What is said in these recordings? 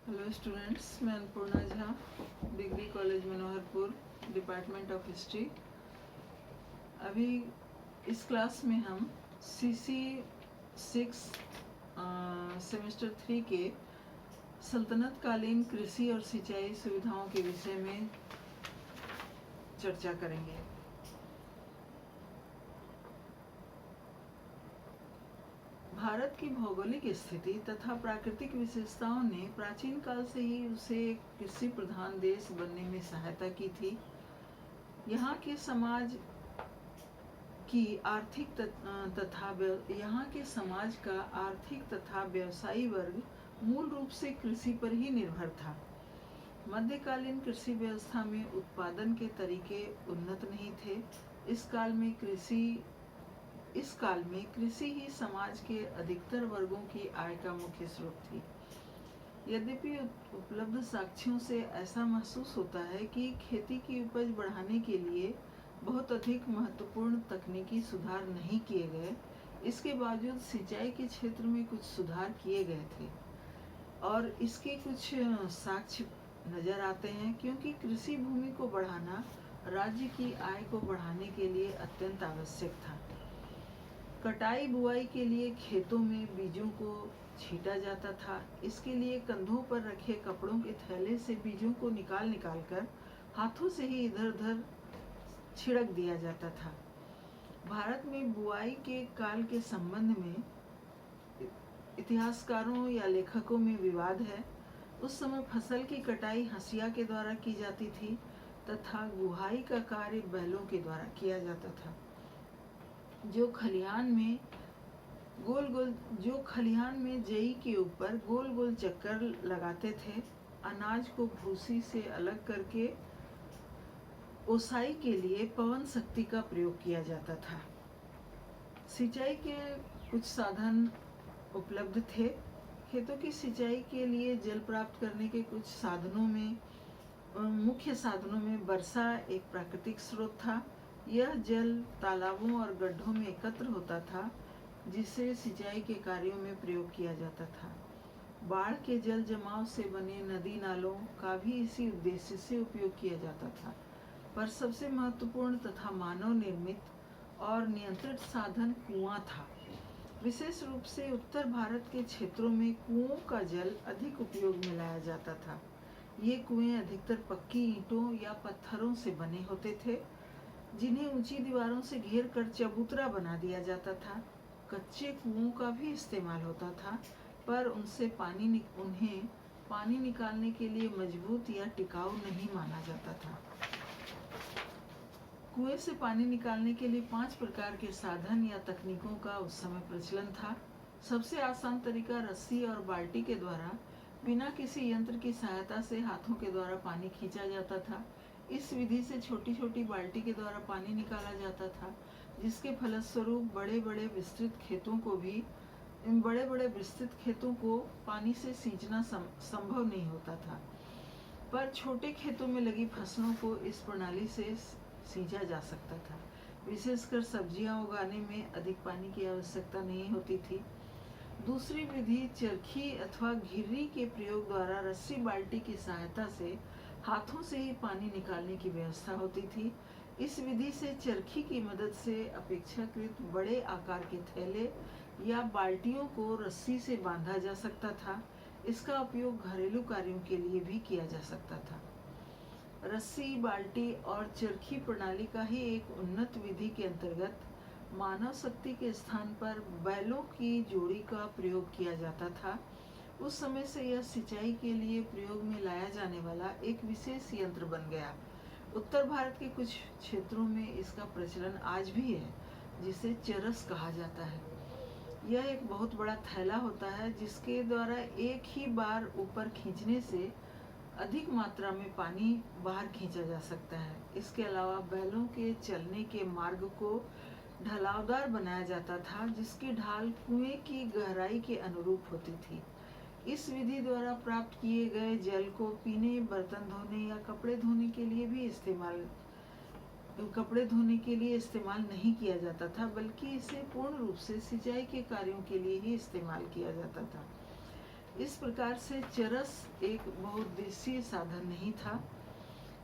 Hello students, मैं Annapurna Jha, degree college Manoharpur, department of history. अभी इस क्लास में हम CC 6 सेमेस्टर 3 के सल्तनत कालीन कृषि और सिंचाई सुविधाओं के विषय में चर्चा करेंगे। भारत की भौगोलिक स्थिति तथा प्राकृतिक विशेषताओं ने प्राचीन काल से ही उसे एक कृषि प्रधान देश बनने में सहायता की थी। यहाँ के समाज का आर्थिक तथा व्यवसायी वर्ग मूल रूप से कृषि पर ही निर्भर था। मध्यकालीन कृषि व्यवस्था में उत्पादन के तरीके उन्नत नहीं थे। इस काल में कृषि ही समाज के अधिकतर वर्गों की आय का मुख्य स्रोत थी। यद्यपि उपलब्ध साक्ष्यों से ऐसा महसूस होता है कि खेती की उपज बढ़ाने के लिए बहुत अधिक महत्वपूर्ण तकनीकी सुधार नहीं किए गए। इसके बावजूद सिंचाई के क्षेत्र में कुछ सुधार किए गए थे और इसके कुछ साक्ष्य नजर आते हैं, क्योंकि कृषि भूमि को बढ़ाना राज्य की आय को बढ़ाने के लिए अत्यंत आवश्यक था। कटाई बुआई के लिए खेतों में बीजों को छींटा जाता था। इसके लिए कंधों पर रखे कपड़ों के थैले से बीजों को निकाल कर हाथों से ही इधर उधर छिड़क दिया जाता था। भारत में बुआई के काल के संबंध में इतिहासकारों या लेखकों में विवाद है। उस समय फसल की कटाई हंसिया के द्वारा की जाती थी तथा गुहाई का कार्य बैलों के द्वारा किया जाता था, जो खलिहान में जई के ऊपर गोल गोल चक्कर लगाते थे। अनाज को भूसी से अलग करके ओसाई के लिए पवन शक्ति का प्रयोग किया जाता था। सिंचाई के कुछ साधन उपलब्ध थे। खेतों की सिंचाई के लिए जल प्राप्त करने के कुछ मुख्य साधनों में वर्षा एक प्राकृतिक स्रोत था। यह जल तालाबों और गड्ढों में एकत्र होता था, जिसे सिंचाई के कार्यों में प्रयोग किया जाता था। बाढ़ के जल जमाव से बने नदी नालों का भी इसी उद्देश्य से उपयोग किया जाता था। पर सबसे महत्वपूर्ण तथा मानव निर्मित और नियंत्रित साधन कुआं था। विशेष रूप से उत्तर भारत के क्षेत्रों में कुओं का जल अधिक उपयोग में लाया जाता था। ये कुएं अधिकतर पक्की ईंटों या पत्थरों से बने होते थे, जिन्हें ऊंची दीवारों से घेर कर चबूतरा बना दिया जाता था। कच्चे कुओं का भी इस्तेमाल होता था, पर उन्हें पानी निकालने के लिए मजबूत या टिकाऊ नहीं माना जाता था। कुएं से पानी निकालने के लिए 5 प्रकार के साधन या तकनीकों का उस समय प्रचलन था। सबसे आसान तरीका रस्सी और बाल्टी के द्वारा बिना किसी यंत्र की सहायता से हाथों के द्वारा पानी खींचा जाता था। इस विधि से छोटी छोटी बाल्टी के द्वारा पानी निकाला जाता था, जिसके फलस्वरूप बड़े बड़े विस्तृत खेतों को पानी से सींचना संभव नहीं होता था। पर छोटे खेतों में लगी फसलों को इस प्रणाली से सींचा जा सकता था। विशेषकर सब्जियां उगाने में अधिक पानी की आवश्यकता नहीं होती थी। दूसरी विधि चरखी अथवा घिर्री के प्रयोग द्वारा रस्सी बाल्टी की सहायता से हाथों से ही पानी निकालने की व्यवस्था होती थी। इस विधि से चरखी की मदद से अपेक्षाकृत बड़े आकार के थैले या बाल्टियों को रस्सी से बांधा जा सकता था। इसका उपयोग घरेलू कार्यों के लिए भी किया जा सकता था। रस्सी, बाल्टी और चरखी प्रणाली का ही एक उन्नत विधि के अंतर्गत मानव शक्ति के स्थान पर बैलों की जोड़ी का प्रयोग किया जाता था। उस समय से यह सिंचाई के लिए प्रयोग में लाया जाने वाला एक विशेष यंत्र बन गया। उत्तर भारत के कुछ क्षेत्रों में इसका प्रचलन आज भी है, जिसे चरस कहा जाता है। यह एक बहुत बड़ा थैला होता है, जिसके द्वारा एक ही बार ऊपर खींचने से अधिक मात्रा में पानी बाहर खींचा जा सकता है। इसके अलावा बैलों के चलने के मार्ग को ढलावदार बनाया जाता था, जिसकी ढाल कुएं की गहराई के अनुरूप होती थी। इस विधि द्वारा प्राप्त किए गए जल को पीने, बर्तन धोने या कपड़े धोने के लिए इस्तेमाल नहीं किया जाता था, बल्कि इसे पूर्ण रूप से सिंचाई के कार्यों के लिए ही इस्तेमाल किया जाता था। इस प्रकार से चरस एक बहुउद्देशीय साधन नहीं था।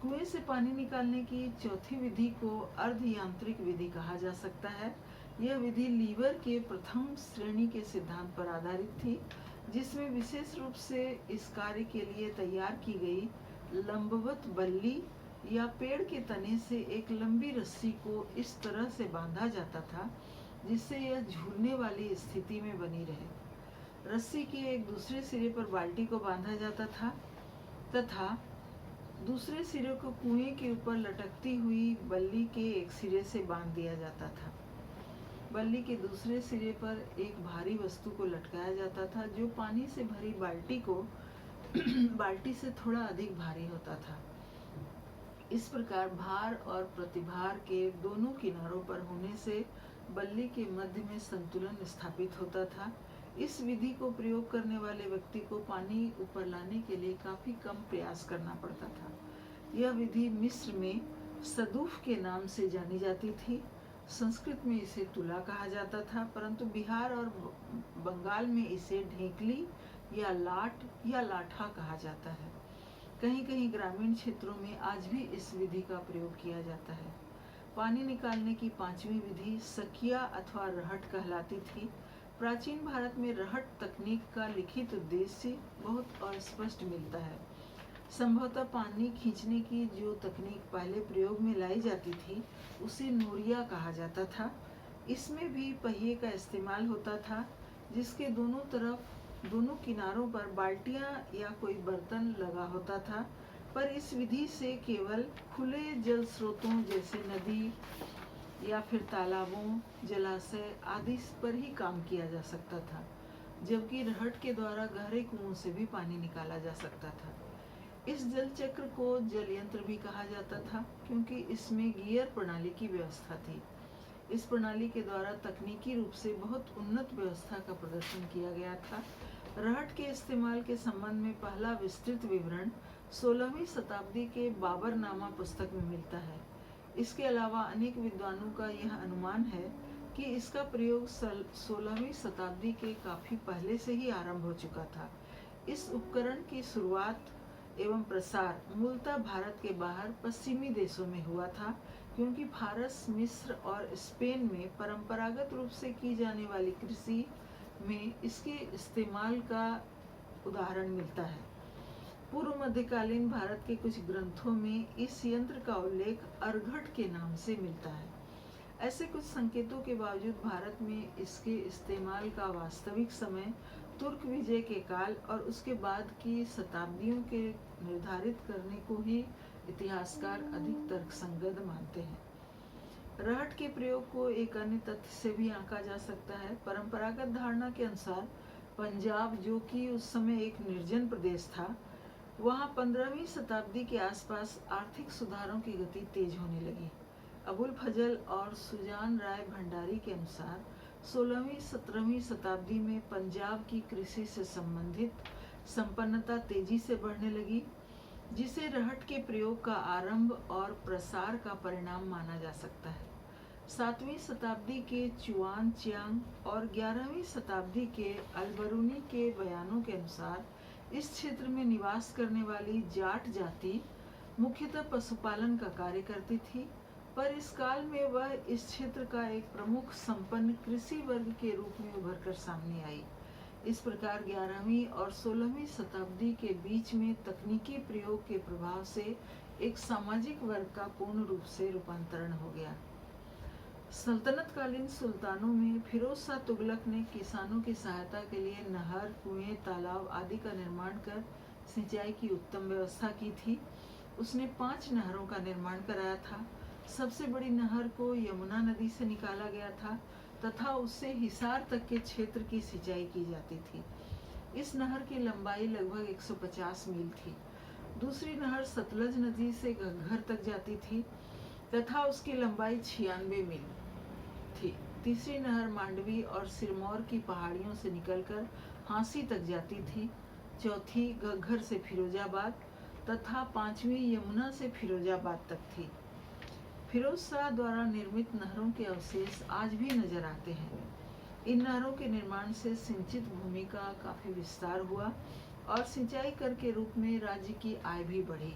कुएं से पानी निकालने की चौथी विधि को अर्ध यांत्रिक विधि कहा जा सकता है। यह विधि लीवर के प्रथम श्रेणी के सिद्धांत पर आधारित थी, जिसमें विशेष रूप से इस कार्य के लिए तैयार की गई लंबवत बल्ली या पेड़ के तने से एक लंबी रस्सी को इस तरह से बांधा जाता था जिससे यह झूलने वाली स्थिति में बनी रहे। रस्सी के एक दूसरे सिरे पर बाल्टी को बांधा जाता था तथा दूसरे सिरे को कुएं के ऊपर लटकती हुई बल्ली के एक सिरे से बांध दिया जाता था। बल्ली के दूसरे सिरे पर एक भारी वस्तु को लटकाया जाता था जो पानी से भरी बाल्टी को बाल्टी से थोड़ा अधिक भारी होता था। इस प्रकार भार और प्रतिभार के दोनों किनारों पर होने से बल्ली के मध्य में संतुलन स्थापित होता था। इस विधि को प्रयोग करने वाले व्यक्ति को पानी ऊपर लाने के लिए काफी कम प्रयास करना पड़ता था। यह विधि मिस्र में सदूफ के नाम से जानी जाती थी। संस्कृत में इसे तुला कहा जाता था, परंतु बिहार और बंगाल में इसे ढेकली या लाट या लाठा कहा जाता है। कहीं कहीं ग्रामीण क्षेत्रों में आज भी इस विधि का प्रयोग किया जाता है। पानी निकालने की पांचवी विधि सकिया अथवा रहट कहलाती थी। प्राचीन भारत में रहट तकनीक का लिखित उद्देश्य बहुत अस्पष्ट मिलता है। संभवतः पानी खींचने की जो तकनीक पहले प्रयोग में लाई जाती थी उसे नोरिया कहा जाता था। इसमें भी पहिए का इस्तेमाल होता था जिसके दोनों किनारों पर बाल्टियां या कोई बर्तन लगा होता था, पर इस विधि से केवल खुले जल स्रोतों जैसे नदी या फिर तालाबों, जलाशय आदि पर ही काम किया जा सकता था, जबकि रहट के द्वारा गहरे कुओं से भी पानी निकाला जा सकता था। इस जल चक्र को जल यंत्र भी कहा जाता था क्योंकि इसमें गियर प्रणाली की व्यवस्था थी। इस प्रणाली के द्वारा तकनीकी रूप से बहुत उन्नत व्यवस्था का प्रदर्शन किया गया था। रहट के इस्तेमाल के संबंध में पहला विस्तृत विवरण 16वीं शताब्दी के बाबरनामा पुस्तक में मिलता है। इसके अलावा अनेक विद्वानों का यह अनुमान है कि इसका प्रयोग 16वीं शताब्दी के काफी पहले से ही आरंभ हो चुका था। इस उपकरण की शुरुआत एवं प्रसार मूलतः भारत के बाहर पश्चिमी देशों में हुआ था, क्योंकि फारस, मिस्र और स्पेन में परंपरागत रूप से की जाने वाली कृषि में इसके इस्तेमाल का उदाहरण मिलता है। पूर्व मध्यकालीन भारत के कुछ ग्रंथों में इस यंत्र का उल्लेख अर्घट के नाम से मिलता है। ऐसे कुछ संकेतों के बावजूद भारत में इसके इस्तेमाल का वास्तविक समय तुर्क विजय के काल और उसके बाद की शताब्दियों के निर्धारित करने को ही इतिहासकार अधिक तर्कसंगत मानते हैं। रहट के प्रयोग को एक अन्य तथ्य से भी आंका जा सकता है। परंपरागत धारणा के अनुसार पंजाब, जो कि उस समय एक निर्जन प्रदेश था, वहाँ 15वीं शताब्दी के आसपास आर्थिक सुधारों की गति तेज होने लगी। अबुल फजल और सुजान राय भंडारी के अनुसार 16वीं-17वीं शताब्दी में पंजाब की कृषि से संबंधित संपन्नता तेजी से बढ़ने लगी, जिसे रहट के प्रयोग का आरंभ और प्रसार का परिणाम माना जा सकता है। 7वीं शताब्दी के चुआन चियांग और 11वीं शताब्दी के अलबरूनी के बयानों के अनुसार इस क्षेत्र में निवास करने वाली जाट जाति मुख्यतः पशुपालन का कार्य करती थी, पर इस काल में वह इस क्षेत्र का एक प्रमुख संपन्न कृषि वर्ग के रूप में उभर कर सामने आई। इस प्रकार 11वीं और 16वीं शताब्दी के बीच में तकनीकी प्रयोग के प्रभाव से एक सामाजिक वर्ग का पूर्ण रूप से रूपांतरण हो गया। सल्तनतकालीन सुल्तानों में फिरोज शाह तुगलक ने किसानों की सहायता के लिए नहर, कुएं, तालाब आदि का निर्माण कर सिंचाई की उत्तम व्यवस्था की थी। उसने 5 नहरों का निर्माण कराया था। सबसे बड़ी नहर को यमुना नदी से निकाला गया था तथा उससे हिसार तक के क्षेत्र की सिंचाई की जाती थी। इस नहर की लंबाई लगभग 150 मील थी। दूसरी नहर सतलज नदी से घग्घर तक जाती थी तथा उसकी लंबाई 96 मील थी। तीसरी नहर मांडवी और सिरमौर की पहाड़ियों से निकलकर हांसी तक जाती थी। चौथी घग्घर से फिरोजाबाद तथा 5वीं यमुना से फिरोजाबाद तक थी। फिरोज शाह द्वारा निर्मित नहरों के अवशेष आज भी नजर आते हैं। इन नहरों के निर्माण से सिंचित भूमि का काफ़ी विस्तार हुआ और सिंचाई कर के रूप में राज्य की आय भी बढ़ी।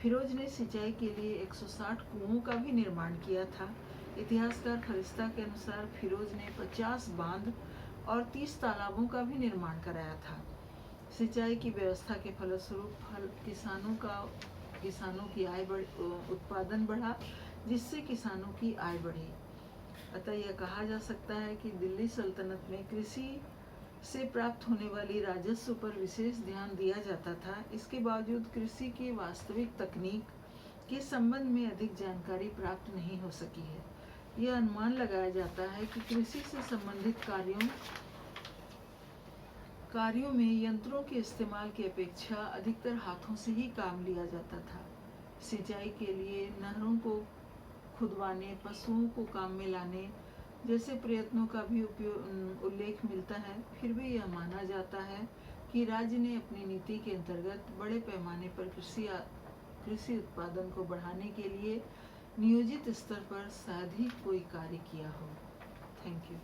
फिरोज ने सिंचाई के लिए 160 कुओं का भी निर्माण किया था। इतिहासकार फरिश्ता के अनुसार फिरोज ने 50 बांध और 30 तालाबों का भी निर्माण कराया था। सिंचाई की व्यवस्था के फलस्वरूप किसानों की आय उत्पादन बढ़ा, जिससे किसानों की आय बढ़ी। अतः यह कहा जा सकता है कि दिल्ली सल्तनत में कृषि से प्राप्त होने वाली राजस्व पर विशेष ध्यान दिया जाता था। इसके बावजूद कृषि की वास्तविक तकनीक के संबंध में अधिक जानकारी प्राप्त नहीं हो सकी है। यह अनुमान लगाया जाता है कि कृषि से संबंधित कार्यों में यंत्रों के इस्तेमाल की अपेक्षा अधिकतर हाथों से ही काम लिया जाता था। सिंचाई के लिए नहरों को खुदवाने, पशुओं को काम में लाने जैसे प्रयत्नों का भी उल्लेख मिलता है। फिर भी यह माना जाता है कि राज्य ने अपनी नीति के अंतर्गत बड़े पैमाने पर कृषि उत्पादन को बढ़ाने के लिए नियोजित स्तर पर शायद ही कोई कार्य किया हो। Thank you.